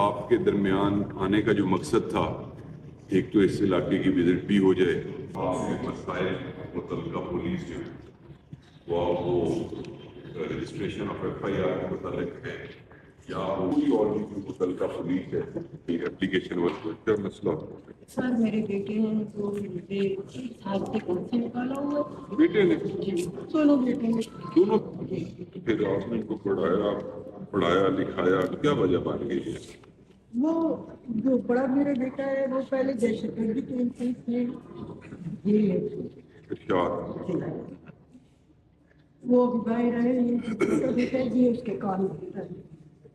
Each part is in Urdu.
آپ کے درمیان آنے کا جو مقصد تھا، ایک تو اس علاقے کی وزٹ بھی ہو جائے، آپ کے مسائل متعلقہ پولیس جو ہے وہ registration of F I R کے متعلق ہے یا کوئی اور بھی متعلقہ پولیس ہے اپلیکیشن ورک کیا مسئلہ ہو؟ سر میرے بیٹے ہیں تو مجھے ہاتھ سے کون سے نکالا ہوا بیٹے نے دونوں بیٹے ہیں دونوں، پھر آپ نے ان کو پڑھایا لکھایا تو کیا وجہ بن گئی ہے؟ وہ جو بڑا میرا بیٹا ہے وہ پہلے دہشت گردی کے انسان سے جیل ہے ارشاد وہ باہر رہے ہیں چھوٹا بیٹا ہے جی اس کے کام ہے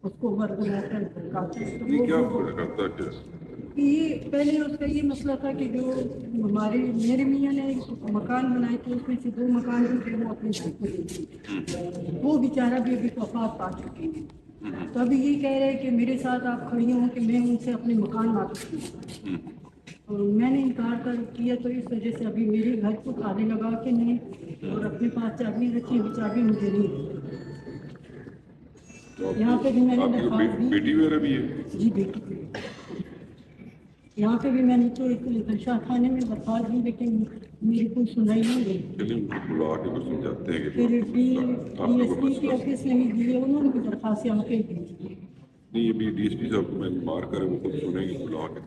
اس کو ورک لیتا ہے یہ کیا کرتا ہے؟ یہ پہلے اس کا یہ مسئلہ تھا کہ جو میرے میاں نے ایک مکان بنائے تھے اس میں سے 2 مکان جو تھے وہ اپنے گھر کو دیتے، وہ بیچارہ بھی ابھی وفات پا چکے ہیں، تو ابھی یہ کہہ رہے ہیں کہ میرے ساتھ آپ کھڑی ہوں کہ میں ان سے اپنے مکان واپس کروں، اور میں نے انکار کیا تو اس وجہ سے ابھی میرے گھر کو تالے لگا کے نہیں اور اپنے پاس چابی رکھی ہوئی چابی مجھے نہیں، یہاں پہ بھی میں نے درخواست دی، بیٹی وغیرہ بھی ہے؟ جی بیٹی، یہاں پہ بھی میں نے تو ایک شاہ خانے میں درخواست دی لیکن میری کوئی سنائی نہیں ہوئی، چلیے ان کو بلا کے تو سمجھاتے ہیں کہ پھر ڈی آپ ایس کو پی کے مسئلہ آفس میں بھی دیے، انہوں نے بھی درخواست یہاں پہ دی، نہیں، یہ بھی ڈی ایس پی صاحب کو میں مار کر وہ خود سنیں گے، بلا کے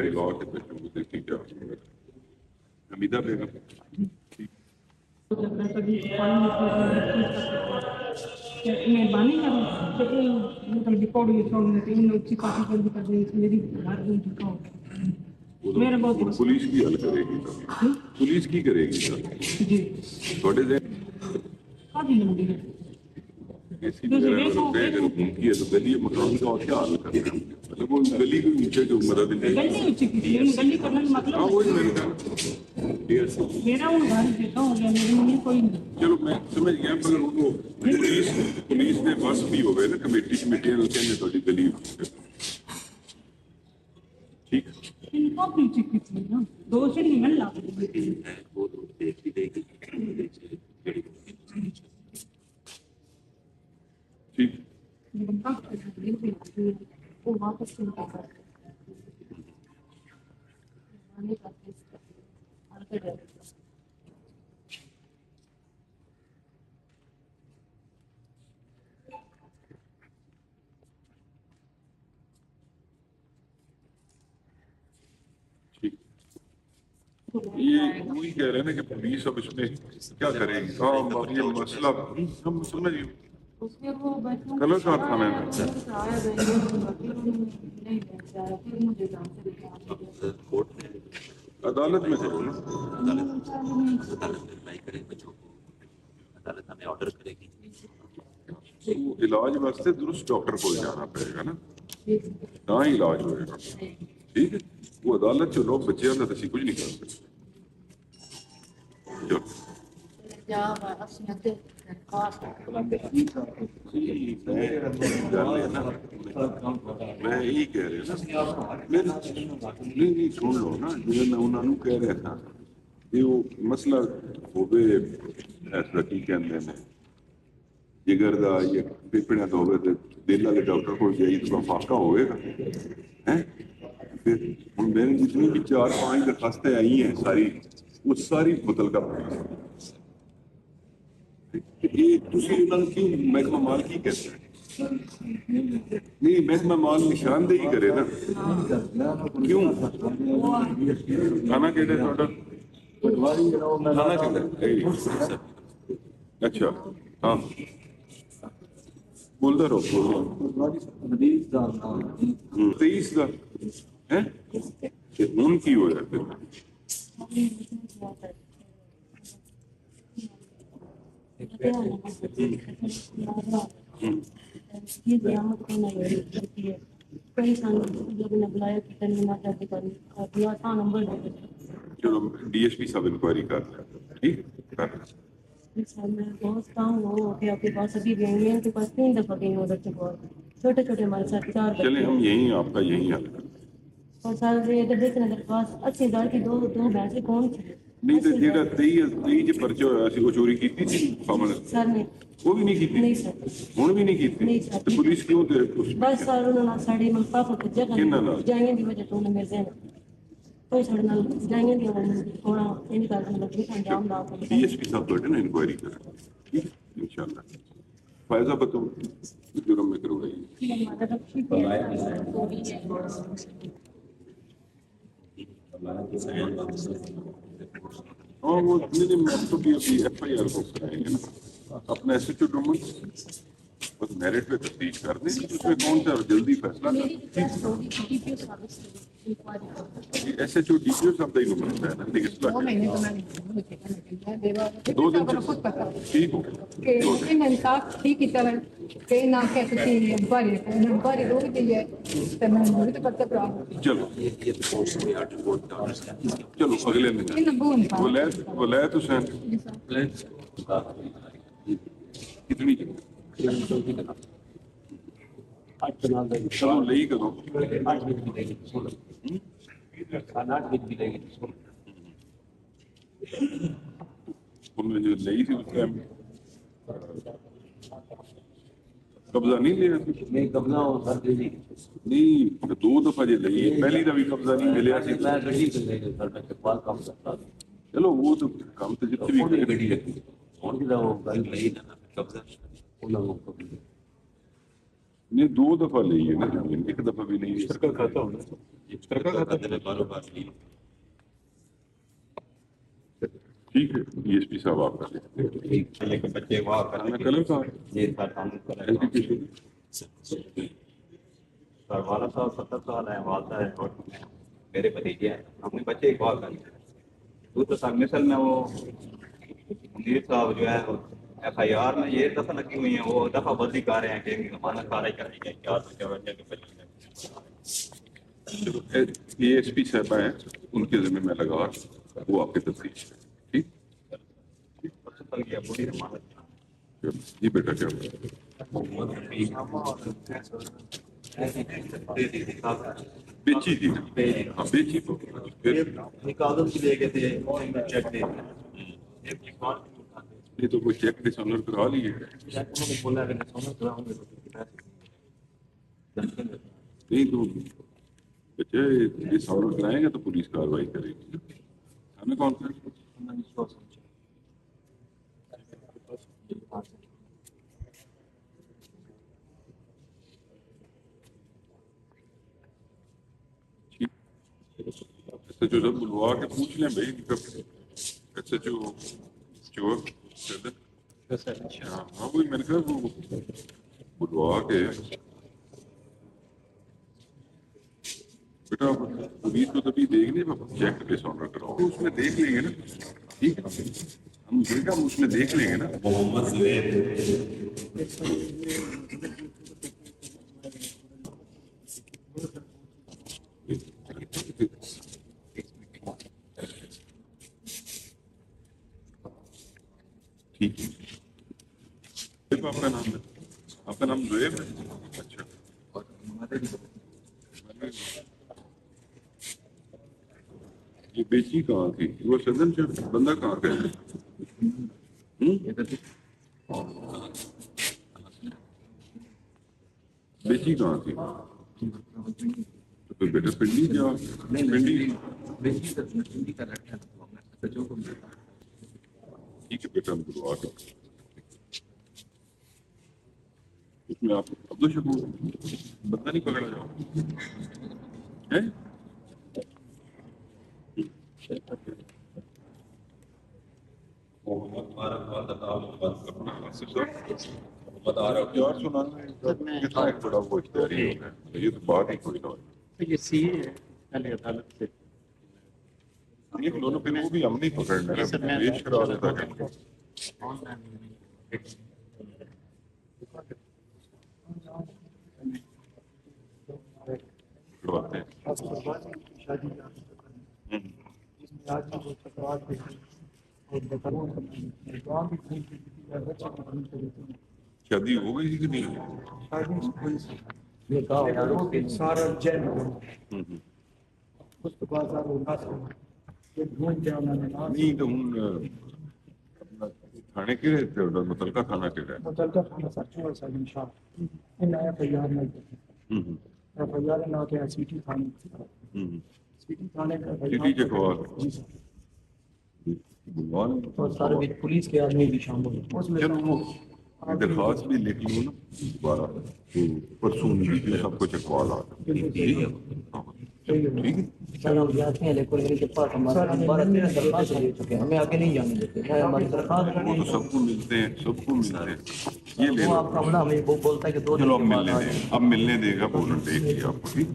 لا کے بچوں کو دیکھیں کیا حمیدہ بیگم مہربانی مطلب ریکارڈ میری میرا بہت پولیس کی حل کرے گی، پولیس کی کرے گی جی تھوڑے دیر کافی لمبی ہے اسی وغیرہ اگر ممکن ہے تو گلی مکان کا اور کیا حل کرنا ہے، مطلب وہ گلی کو نیچے جو مدد دے گلی اونچی کی گلی کرنے کا ہاں مطلب وہی میں نے کہا ڈیئر سے میرا وہ گھر دیکھا ہو گیا میرے لیے کوئی نہیں، چلو میں سمجھ گیا، مگر ان کو پولیس نے بس بھی ہو گئے نا کمیٹیاں کہنے تھوڑی گلی ٹھیک ان کو پیچھے کتنی نا 2 سے نہیں مل رہا ٹھیک وہ واپس ٹھیک یہ وہی کہہ رہے ہیں نا کہ پولیس اب اس میں کیا کرے گی؟ ہاں یہ مسئلہ ہم سمجھ گئے کلر کارخانہ ہے عدالت میں کرو نا، عدالت ہمیں آرڈر کرے گی، وہ علاج واسطے درست ڈاکٹر کو جانا پڑے گا نا، نہ ہی علاج ہوئے گا، ٹھیک ہے؟ وہ عدالت چلو بچے کا تو کچھ نہیں کر سکتے، چلو میں یہی کہہ رہا نا، نہیں سن لو نا، جو میں انہوں نے کہہ رہا تھا یہ وہ مسئلہ ہوئے ایسا کی کہندے نے جگر دا یہ پیپڑیاں تو ہوئے تھے دل والے ڈاکٹر کو جائی تو فاقہ ہوئے گا پھر میرے جتنی بھی 4-5 درخواستیں آئی ہیں ساری وہ ساری متعلقہ پولیس یہ تسی انہوں نے کیوں محکمہ مال کی کہتے ہیں؟ نہیں محکمہ مال نشاندہی کرے نا، کیوں کھانا کہتے ہیں کھانا کہتے ہیں اچھا ہاں بولتا رہو 23 کا ہے ان کی ہو ہے پھر یہ قیامت کو نہیں ہوتی ہے کئی سال لوگوں نے بلایا کہ تنظیم آسان نمبر دے چلو ڈی ایس پی صاحب انکوائری کر رہے ٹھیک کر سر میں بہت کام ہو کہ آپ کے پاس ابھی گئی ہیں کے پاس 3 دفعہ گئی ہوں بچوں کو چھوٹے چھوٹے ہمارے ساتھ 4 بچے چلیں ہم یہیں آپ کا یہیں حل کریں اور سر ادھر دیکھنا درخواست 80,000 کی 2 بھینسیں کون سی ਨਹੀਂ ਤੇ ਜਿਹੜਾ 23 ਚ ਪਰਚਾ ਹੋਇਆ ਸੀ ਉਹ ਚੋਰੀ ਕੀਤੀ ਸੀ ਸਾਹਮਣੇ سر نے ਉਹ ਵੀ ਨਹੀਂ ਕੀਤੀ نہیں سر ਹੁਣ ਵੀ ਨਹੀਂ نہیں ਕੀਤੀ سر ਤੇ ਪੁਲਿਸ ਕਿਉਂ ਤੇ ਉਸ بس سر انہوں نے ساڑے من پاپا کو کن جگہ نال؟ جائیں دی وجہ تو انہوں نے میرے ذہن کوئی ساڑے نال جائیں دی تھوڑا ان کا مطلب بھی انجام دا ڈی ایس پی صاحب بیٹھے نا انکوائری کریں ٹھیک ہے انشاءاللہ فائزہ بتاؤ جرم میں کرو گئی ہاں وہ نہیں میں تو بھی ابھی ایف آئی آر کو کرائیں گے نا اپنا ایس ایچ او ڈومن بس میرٹ پہ تفتیش کر دیں اس میں کون سا جلدی فیصلہ S H O D P O صاحب کا ہی نمبر ہے نا لیکن 2 دن ٹھیک ہو چلو چلو اگلے دن ولایت حسین کتنی چلو لئی کرو انہوں نے جو لئی تھی اس ٹائم قبضہ نہیں لیا نہیں قبضہ ہو سر جی نہیں 2 دفعہ جو لئی ہے پہلی دفعہ قبضہ نہیں ملیا سی میں گڈی کر لے سر میں کے پاس کام کرتا چلو وہ تو کام تو جتنے وہ بھی گڈی لگی اور بھی وہ گاڑی لئی نا قبضہ انہوں کو نہیں 2 دفعہ لئی ہے نا زمین 1 دفعہ بھی نہیں سرکار کھاتا ہونا سرکار کھاتے نے بارو بار لی ٹھیک ہے ڈی ایس پی صاحب آپ کا ٹھیک ہے کہ بچے واہ کرنے کے کلر کا یہ تھا کام کرنے ایجوکیشن سر والا صاحب 70 سال ہے والدہ ہے اور میرے بھتیجے ہیں ہم نے بچے واہ کرنے تو سر مثل میں وہ منیر صاحب جو ہے ایف آئی آر میں یہ دفعہ لگی ہوئی ہیں وہ دفعہ بدلی کر رہے ہیں کہ ضمانت کارروائی کرائی گئی 454 کے بچے چلو اے ایس پی صاحبہ ہیں ان کے ذمہ میں لگا وہ آپ کی تفتیش ہے ٹھیک پتہ گیا پوری ضمانت چلو جی بیٹا کیا بیچی تھی ہاں بیچی تو پھر کاغذ بھی لے گئے تھے چیک دے یہ تو کوئی چیک ڈسآنر کرا لیے بولا اگر سونا کراؤں گے نہیں تو بچے ڈسآنر کرائیں گے تو پولیس کارروائی کرے گی ہمیں کون سا ایسے جو سب بلوا کے پوچھ لیں بھائی ایسے جو ہاں وہی میں نے کہا وہ بلوا کے بیٹا پولیس کو تبھی دیکھنے چیک ڈسآنر کراؤ اس میں دیکھ لیں گے نا ٹھیک ہے ہم بیٹا اس میں دیکھ لیں گے نا محمد ٹھیک ہے آپ کا نام ہے آپ کا نام زہیب ہے اچھا یہ بیچی کہاں تھی وہ سدن سے بندہ کہاں کا ہے بیچی کہاں تھی تو پھر بیٹا پنڈی کیا پنڈی ٹھیک ہے بیٹا ہم بلوا کے اس میں آپ عبد الشکور بندہ نہیں پکڑا جاؤ ہے یار سنانا کتنا ایک بڑا وہ اختیاری ہو گیا یہ تو بات ہی کوئی نہ ہو یہ سی ہے پہلے عدالت سے ایک دونوں پہ وہ بھی ہم نہیں پکڑنا ہے پیش کرا دیتا ہے کرواتے شادی ہو گئی کہ نہیں سارا جن ہوئی اس کے بعد نہیں تو ہوں اپنا تھانے کے رہتے ہو متعلقہ تھانہ کے رہتے متعلقہ تھانہ سر چور صاحب انشاءاللہ ان ایف آئی آر نہیں ہیں ایف آئی آر نہ کہ سٹی تھانے سٹی تھانے کا سٹی چکوال جی سر بلوان اور سارے پولیس کے آدمی بھی شامل ہیں اس میں چلو وہ درخواست بھی لکھ لوں نا دوبارہ تو پرسوں بھی سب کو چکوال آ ٹھیک ہے ٹھیک ہے سر ہم جاتے ہیں لیکن ان کے پاس ہمارا 12-13 درخواست لے چکے ہیں ہمیں آگے نہیں جانے دیتے ہیں ہماری درخواست وہ تو سب کو ملتے ہیں سب کو ملتے ہیں یہ لے وہ لو آپ کا بڑا ہمیں وہ بولتا ہے کہ 2 چلو اب دن کے بعد ملنے آ دیں جائیں اب ملنے دے گا بولن دے گی آپ کو ٹھیک